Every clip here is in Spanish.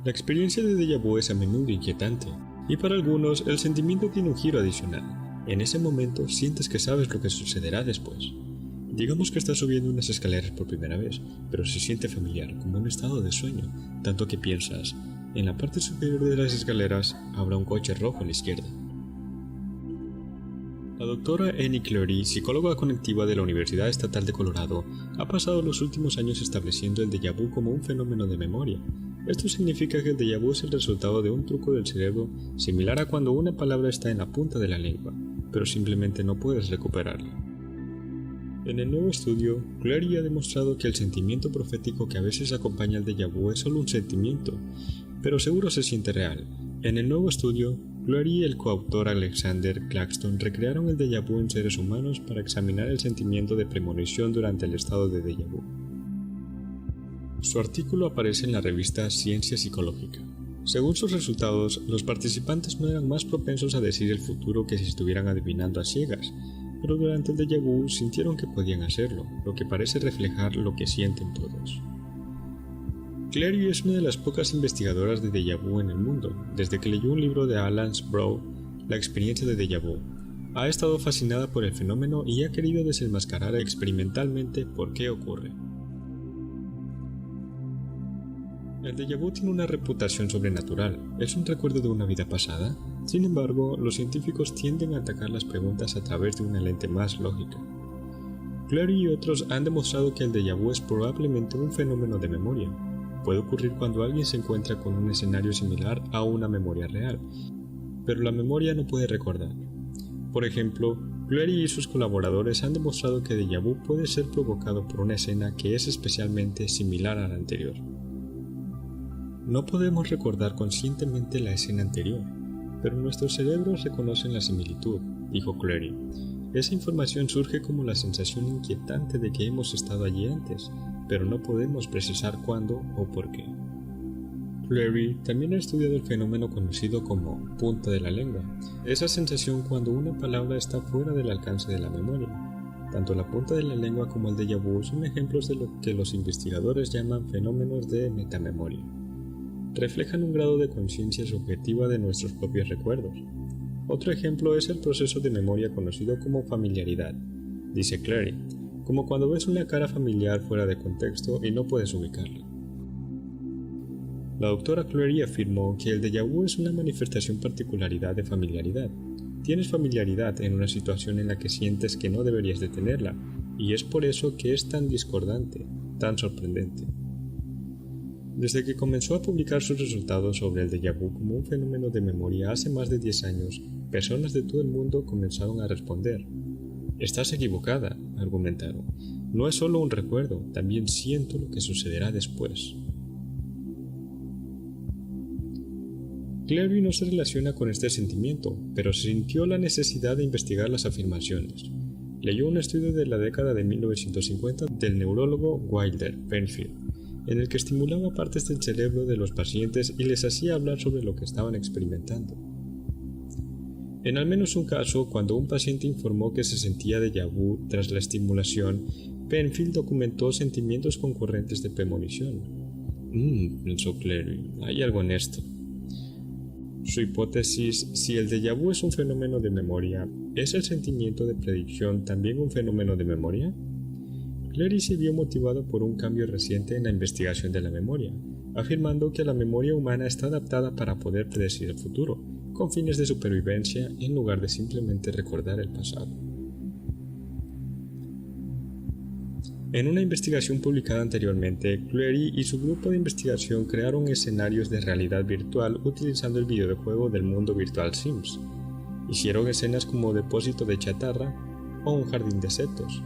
La experiencia de déjà vu es a menudo inquietante, y para algunos el sentimiento tiene un giro adicional. En ese momento sientes que sabes lo que sucederá después. Digamos que estás subiendo unas escaleras por primera vez, pero se siente familiar, como un estado de sueño, tanto que piensas, en la parte superior de las escaleras habrá un coche rojo a la izquierda. La doctora Annie Cleary, psicóloga conectiva de la Universidad Estatal de Colorado, ha pasado los últimos años estableciendo el déjà vu como un fenómeno de memoria. Esto significa que el déjà vu es el resultado de un truco del cerebro similar a cuando una palabra está en la punta de la lengua, pero simplemente no puedes recuperarla. En el nuevo estudio, Cleary ha demostrado que el sentimiento profético que a veces acompaña al déjà vu es solo un sentimiento, pero seguro se siente real. En el nuevo estudio, Cleary y el coautor Alexander Claxton recrearon el déjà vu en seres humanos para examinar el sentimiento de premonición durante el estado de déjà vu. Su artículo aparece en la revista Ciencia Psicológica. Según sus resultados, los participantes no eran más propensos a decir el futuro que si estuvieran adivinando a ciegas, pero durante el déjà vu sintieron que podían hacerlo, lo que parece reflejar lo que sienten todos. Cleary es una de las pocas investigadoras de déjà vu en el mundo. Desde que leyó un libro de Alan Sproul, La experiencia de déjà vu, ha estado fascinada por el fenómeno y ha querido desenmascarar experimentalmente por qué ocurre. El déjà vu tiene una reputación sobrenatural. ¿Es un recuerdo de una vida pasada? Sin embargo, los científicos tienden a atacar las preguntas a través de una lente más lógica. Cleary y otros han demostrado que el déjà vu es probablemente un fenómeno de memoria. Puede ocurrir cuando alguien se encuentra con un escenario similar a una memoria real, pero la memoria no puede recordar. Por ejemplo, Cleary y sus colaboradores han demostrado que déjà vu puede ser provocado por una escena que es especialmente similar a la anterior. No podemos recordar conscientemente la escena anterior, pero nuestros cerebros reconocen la similitud, dijo Cleary. Esa información surge como la sensación inquietante de que hemos estado allí antes, pero no podemos precisar cuándo o por qué. Cleary también ha estudiado el fenómeno conocido como punta de la lengua, esa sensación cuando una palabra está fuera del alcance de la memoria. Tanto la punta de la lengua como el déjà vu son ejemplos de lo que los investigadores llaman fenómenos de metamemoria. Reflejan un grado de conciencia subjetiva de nuestros propios recuerdos. Otro ejemplo es el proceso de memoria conocido como familiaridad, dice Cleary, como cuando ves una cara familiar fuera de contexto y no puedes ubicarla. La doctora Cleary afirmó que el déjà vu es una manifestación particularidad de familiaridad. Tienes familiaridad en una situación en la que sientes que no deberías de tenerla, y es por eso que es tan discordante, tan sorprendente. Desde que comenzó a publicar sus resultados sobre el déjà vu como un fenómeno de memoria hace más de 10 años, personas de todo el mundo comenzaron a responder. «Estás equivocada», argumentaron. «No es solo un recuerdo, también siento lo que sucederá después». Cleary no se relaciona con este sentimiento, pero sintió la necesidad de investigar las afirmaciones. Leyó un estudio de la década de 1950 del neurólogo Wilder Penfield, en el que estimulaba partes del cerebro de los pacientes y les hacía hablar sobre lo que estaban experimentando. En al menos un caso, cuando un paciente informó que se sentía déjà vu tras la estimulación, Penfield documentó sentimientos concurrentes de premonición. Pensó Cleary, hay algo en esto. Su hipótesis, si el déjà vu es un fenómeno de memoria, ¿es el sentimiento de predicción también un fenómeno de memoria? Cleary se vio motivado por un cambio reciente en la investigación de la memoria, afirmando que la memoria humana está adaptada para poder predecir el futuro, con fines de supervivencia en lugar de simplemente recordar el pasado. En una investigación publicada anteriormente, Cleary y su grupo de investigación crearon escenarios de realidad virtual utilizando el videojuego del mundo virtual Sims. Hicieron escenas como depósito de chatarra o un jardín de setos,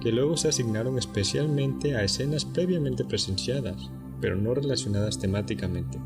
que luego se asignaron especialmente a escenas previamente presenciadas, pero no relacionadas temáticamente.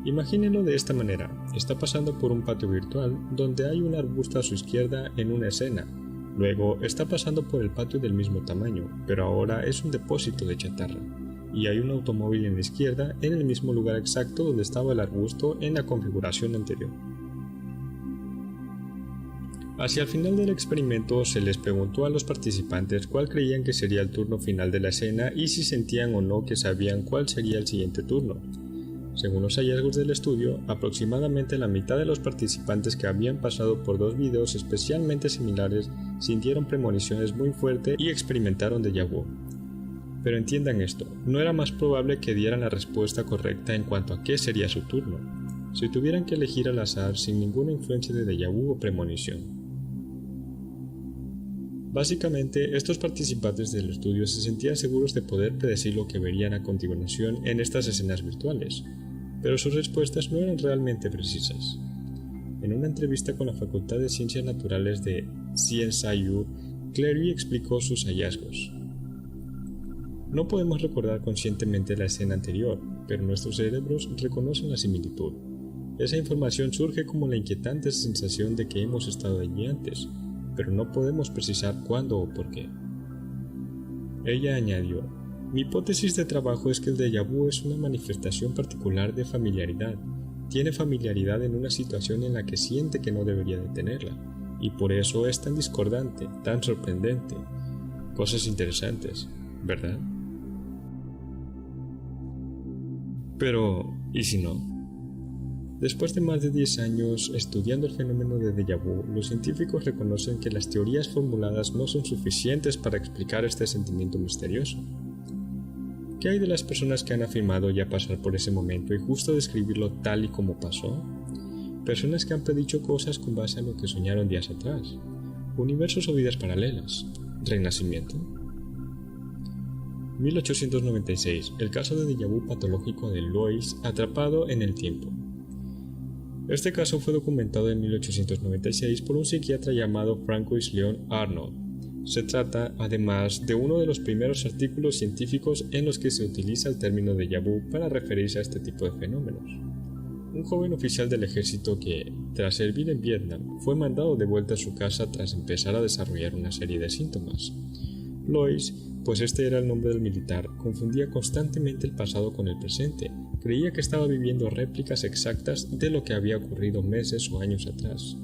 Imagínenlo de esta manera, está pasando por un patio virtual donde hay un arbusto a su izquierda en una escena, luego está pasando por el patio del mismo tamaño, pero ahora es un depósito de chatarra, y hay un automóvil en la izquierda en el mismo lugar exacto donde estaba el arbusto en la configuración anterior. Hacia el final del experimento se les preguntó a los participantes cuál creían que sería el turno final de la escena y si sentían o no que sabían cuál sería el siguiente turno. Según los hallazgos del estudio, aproximadamente la mitad de los participantes que habían pasado por dos videos especialmente similares sintieron premoniciones muy fuertes y experimentaron déjà vu. Pero entiendan esto, no era más probable que dieran la respuesta correcta en cuanto a qué sería su turno, si tuvieran que elegir al azar sin ninguna influencia de déjà vu o premonición. Básicamente, estos participantes del estudio se sentían seguros de poder predecir lo que verían a continuación en estas escenas virtuales, pero sus respuestas no eran realmente precisas. En una entrevista con la Facultad de Ciencias Naturales de CSIU, Cleary explicó sus hallazgos. No podemos recordar conscientemente la escena anterior, pero nuestros cerebros reconocen la similitud. Esa información surge como la inquietante sensación de que hemos estado allí antes, pero no podemos precisar cuándo o por qué. Ella añadió, mi hipótesis de trabajo es que el déjà vu es una manifestación particular de familiaridad. Tiene familiaridad en una situación en la que siente que no debería de tenerla, y por eso es tan discordante, tan sorprendente. Cosas interesantes, ¿verdad? Pero, ¿y si no? Después de más de 10 años estudiando el fenómeno de déjà vu, los científicos reconocen que las teorías formuladas no son suficientes para explicar este sentimiento misterioso. ¿Qué hay de las personas que han afirmado ya pasar por ese momento y justo describirlo tal y como pasó? Personas que han predicho cosas con base en lo que soñaron días atrás. Universos o vidas paralelas. Renacimiento. 1896. El caso de déjà vu patológico de Lois atrapado en el tiempo. Este caso fue documentado en 1896 por un psiquiatra llamado Francois Leon Arnold. Se trata, además, de uno de los primeros artículos científicos en los que se utiliza el término déjà vu para referirse a este tipo de fenómenos. Un joven oficial del ejército que, tras servir en Vietnam, fue mandado de vuelta a su casa tras empezar a desarrollar una serie de síntomas. Lois, pues este era el nombre del militar, confundía constantemente el pasado con el presente. Creía que estaba viviendo réplicas exactas de lo que había ocurrido meses o años atrás.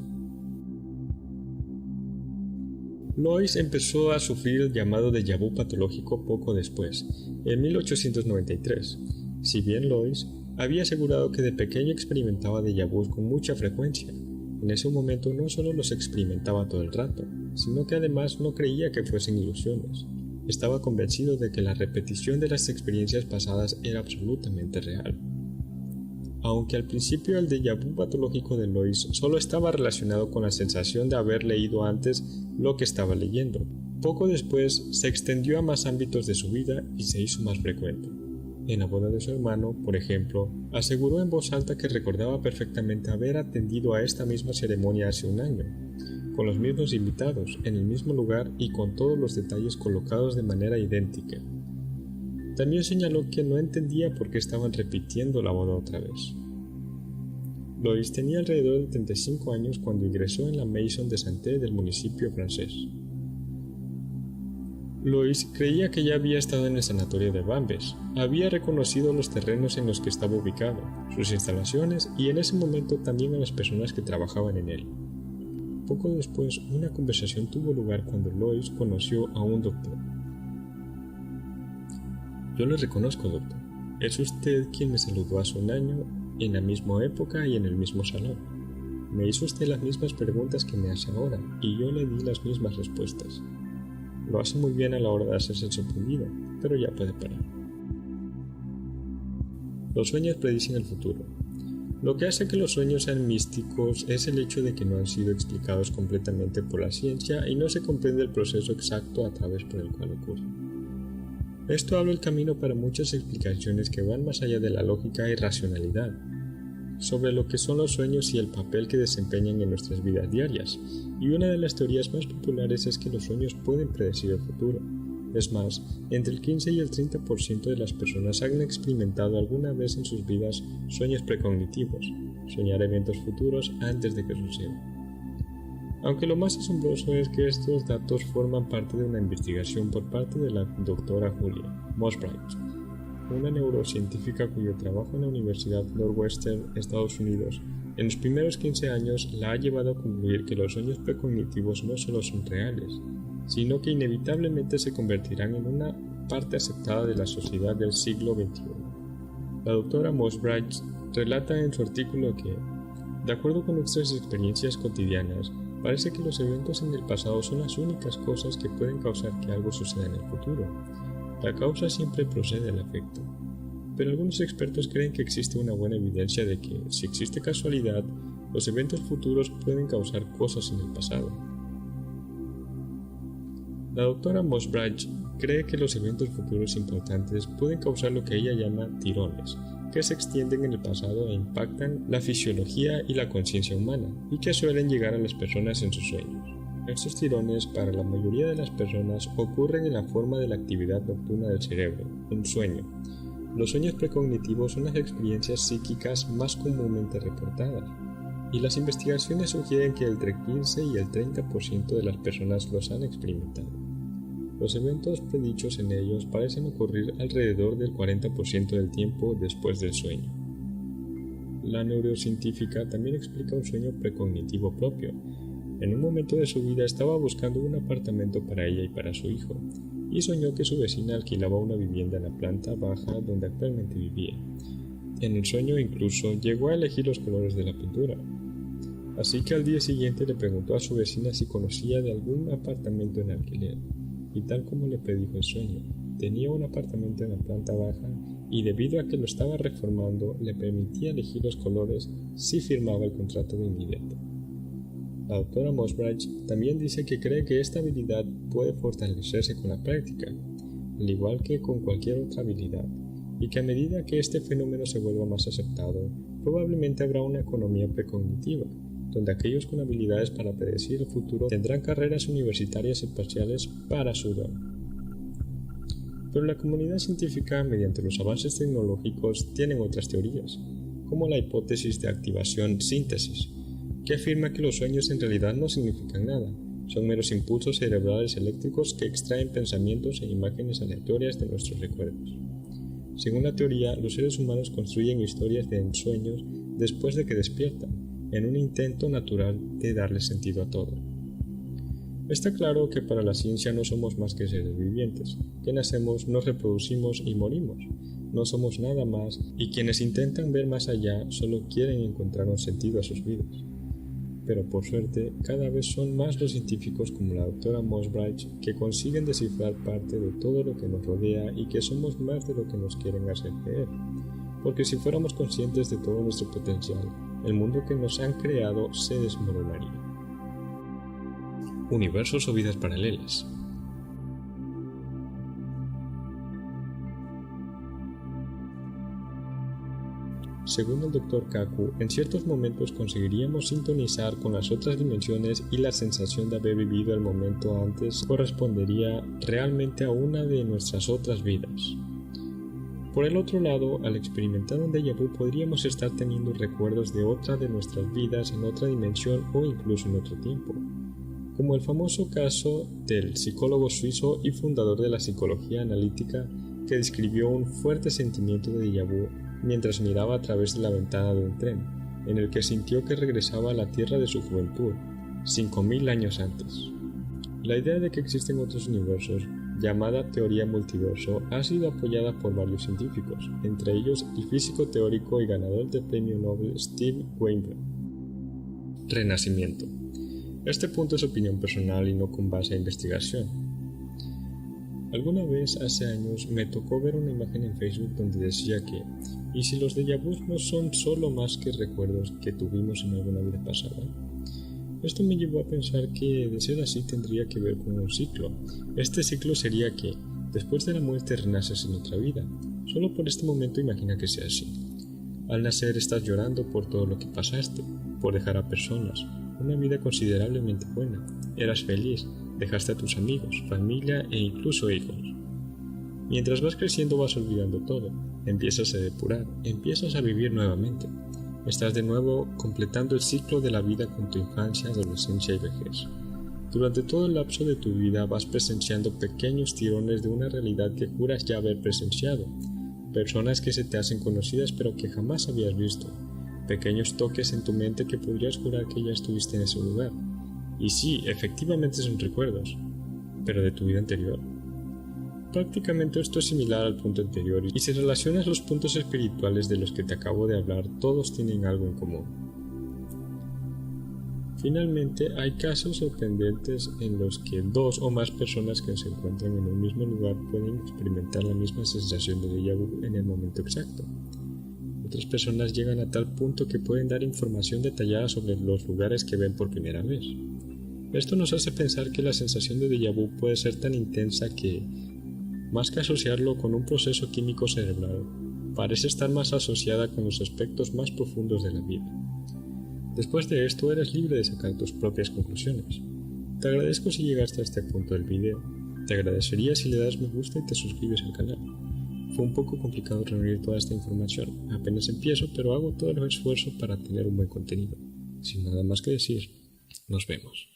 Lois empezó a sufrir el llamado déjà vu patológico poco después, en 1893. Si bien Lois había asegurado que de pequeño experimentaba déjà vus con mucha frecuencia, en ese momento no solo los experimentaba todo el rato, sino que además no creía que fuesen ilusiones. Estaba convencido de que la repetición de las experiencias pasadas era absolutamente real. Aunque al principio el déjà vu patológico de Lois solo estaba relacionado con la sensación de haber leído antes lo que estaba leyendo, poco después se extendió a más ámbitos de su vida y se hizo más frecuente. En la boda de su hermano, por ejemplo, aseguró en voz alta que recordaba perfectamente haber atendido a esta misma ceremonia hace un año, con los mismos invitados, en el mismo lugar y con todos los detalles colocados de manera idéntica. También señaló que no entendía por qué estaban repitiendo la boda otra vez. Lois tenía alrededor de 35 años cuando ingresó en la Maison de Santé del municipio francés. Lois creía que ya había estado en el sanatorio de Bambes, había reconocido los terrenos en los que estaba ubicado, sus instalaciones y en ese momento también a las personas que trabajaban en él. Poco después, una conversación tuvo lugar cuando Lois conoció a un doctor. Yo le reconozco, doctor. Es usted quien me saludó hace un año, en la misma época y en el mismo salón. Me hizo usted las mismas preguntas que me hace ahora, y yo le di las mismas respuestas. Lo hace muy bien a la hora de hacerse el sorprendido, pero ya puede parar. Los sueños predicen el futuro. Lo que hace que los sueños sean místicos es el hecho de que no han sido explicados completamente por la ciencia y no se comprende el proceso exacto a través por el cual ocurre. Esto abre el camino para muchas explicaciones que van más allá de la lógica y racionalidad, sobre lo que son los sueños y el papel que desempeñan en nuestras vidas diarias, y una de las teorías más populares es que los sueños pueden predecir el futuro. Es más, entre el 15 y el 30% de las personas han experimentado alguna vez en sus vidas sueños precognitivos, soñar eventos futuros antes de que sucedan. Aunque lo más asombroso es que estos datos forman parte de una investigación por parte de la doctora Julia Mosbright, una neurocientífica cuyo trabajo en la Universidad Northwestern, Estados Unidos, En los primeros 15 años la ha llevado a concluir que los sueños precognitivos no solo son reales, sino que inevitablemente se convertirán en una parte aceptada de la sociedad del siglo XXI. La doctora Mosbright relata en su artículo que, de acuerdo con nuestras experiencias cotidianas, parece que los eventos en el pasado son las únicas cosas que pueden causar que algo suceda en el futuro. La causa siempre procede del afecto. Pero algunos expertos creen que existe una buena evidencia de que, si existe casualidad, los eventos futuros pueden causar cosas en el pasado. La doctora Mosbright cree que los eventos futuros importantes pueden causar lo que ella llama tirones, que se extienden en el pasado e impactan la fisiología y la conciencia humana, y que suelen llegar a las personas en sus sueños. Estos tirones, para la mayoría de las personas, ocurren en la forma de la actividad nocturna del cerebro, un sueño. Los sueños precognitivos son las experiencias psíquicas más comúnmente reportadas, y las investigaciones sugieren que entre el 15 y el 30% de las personas los han experimentado. Los eventos predichos en ellos parecen ocurrir alrededor del 40% del tiempo después del sueño. La neurocientífica también explica un sueño precognitivo propio. En un momento de su vida estaba buscando un apartamento para ella y para su hijo, y soñó que su vecina alquilaba una vivienda en la planta baja donde actualmente vivía. En el sueño incluso llegó a elegir los colores de la pintura. Así que al día siguiente le preguntó a su vecina si conocía de algún apartamento en alquiler, y tal como le predijo el sueño, tenía un apartamento en la planta baja y debido a que lo estaba reformando le permitía elegir los colores si firmaba el contrato de inmediato. La doctora Mosbright también dice que cree que esta habilidad puede fortalecerse con la práctica, al igual que con cualquier otra habilidad, y que a medida que este fenómeno se vuelva más aceptado, probablemente habrá una economía precognitiva, donde aquellos con habilidades para predecir el futuro tendrán carreras universitarias espaciales para su don. Pero la comunidad científica, mediante los avances tecnológicos, tienen otras teorías, como la hipótesis de activación-síntesis, que afirma que los sueños en realidad no significan nada, son meros impulsos cerebrales eléctricos que extraen pensamientos e imágenes aleatorias de nuestros recuerdos. Según la teoría, los seres humanos construyen historias de ensueños después de que despiertan, en un intento natural de darle sentido a todo. Está claro que para la ciencia no somos más que seres vivientes, que nacemos, nos reproducimos y morimos. No somos nada más, y quienes intentan ver más allá solo quieren encontrar un sentido a sus vidas. Pero por suerte, cada vez son más los científicos como la doctora Mosbright que consiguen descifrar parte de todo lo que nos rodea y que somos más de lo que nos quieren hacer creer. Porque si fuéramos conscientes de todo nuestro potencial, el mundo que nos han creado se desmoronaría. Universos o vidas paralelas. Según el Dr. Kaku, en ciertos momentos conseguiríamos sintonizar con las otras dimensiones y la sensación de haber vivido el momento antes correspondería realmente a una de nuestras otras vidas. Por el otro lado, al experimentar un déjà vu podríamos estar teniendo recuerdos de otra de nuestras vidas en otra dimensión o incluso en otro tiempo, como el famoso caso del psicólogo suizo y fundador de la psicología analítica que describió un fuerte sentimiento de déjà vu mientras miraba a través de la ventana de un tren, en el que sintió que regresaba a la tierra de su juventud, 5000 años antes. La idea de que existen otros universos, llamada teoría multiverso, ha sido apoyada por varios científicos, entre ellos el físico teórico y ganador del premio Nobel Steve Weinberg. Renacimiento. Este punto es opinión personal y no con base a investigación. Alguna vez, hace años, me tocó ver una imagen en Facebook donde decía que ¿y si los déjà vus no son solo más que recuerdos que tuvimos en alguna vida pasada? Esto me llevó a pensar que, de ser así, tendría que ver con un ciclo. Este ciclo sería que, después de la muerte, renaces en otra vida. Solo por este momento imagina que sea así. Al nacer estás llorando por todo lo que pasaste, por dejar a personas, una vida considerablemente buena. Eras feliz, dejaste a tus amigos, familia e incluso hijos. Mientras vas creciendo vas olvidando todo, empiezas a depurar, empiezas a vivir nuevamente. Estás de nuevo completando el ciclo de la vida con tu infancia, adolescencia y vejez. Durante todo el lapso de tu vida vas presenciando pequeños tirones de una realidad que juras ya haber presenciado, personas que se te hacen conocidas pero que jamás habías visto, pequeños toques en tu mente que podrías jurar que ya estuviste en ese lugar. Y sí, efectivamente son recuerdos, pero de tu vida anterior. Prácticamente esto es similar al punto anterior, y si relacionas los puntos espirituales de los que te acabo de hablar, todos tienen algo en común. Finalmente, hay casos sorprendentes en los que dos o más personas que se encuentran en un mismo lugar pueden experimentar la misma sensación de déjà vu en el momento exacto. Otras personas llegan a tal punto que pueden dar información detallada sobre los lugares que ven por primera vez. Esto nos hace pensar que la sensación de déjà vu puede ser tan intensa que, más que asociarlo con un proceso químico cerebral, parece estar más asociada con los aspectos más profundos de la vida. Después de esto, eres libre de sacar tus propias conclusiones. Te agradezco si llegaste a este punto del video. Te agradecería si le das me gusta y te suscribes al canal. Fue un poco complicado reunir toda esta información. Apenas empiezo, pero hago todo el esfuerzo para tener un buen contenido. Sin nada más que decir, nos vemos.